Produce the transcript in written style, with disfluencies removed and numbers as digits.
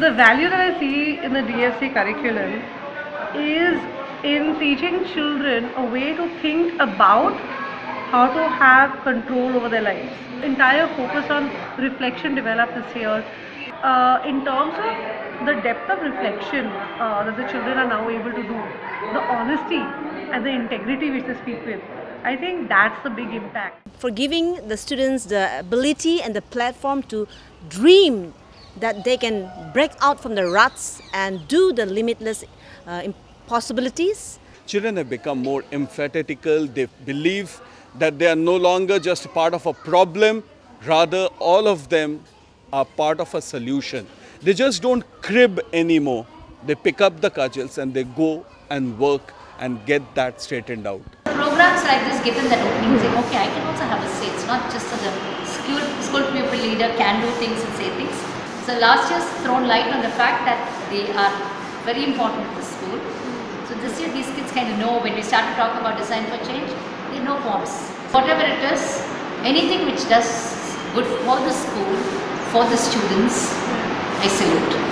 the value that I see in the DFC curriculum is in teaching children a way to think about how to have control over their lives. Entire focus on reflection developed this year. In terms of the depth of reflection that the children are now able to do, the honesty and the integrity which they speak with, I think that's the big impact. For giving the students the ability and the platform to dream that they can break out from the ruts and do the limitless possibilities. Children have become more empathetical. They believe that they are no longer just part of a problem, rather all of them are part of a solution. They just don't crib anymore. They pick up the cudgels and they go and work and get that straightened out. Programs like this give them that opening, saying, okay, I can also have a say. It's not just that the school pupil leader can do things and say things. So last year's thrown light on the fact that they are very important to the school. So this year these kids kind of know, when we start to talk about design for change, they know quants. Whatever it is, anything which does good for the school, for the students, I salute.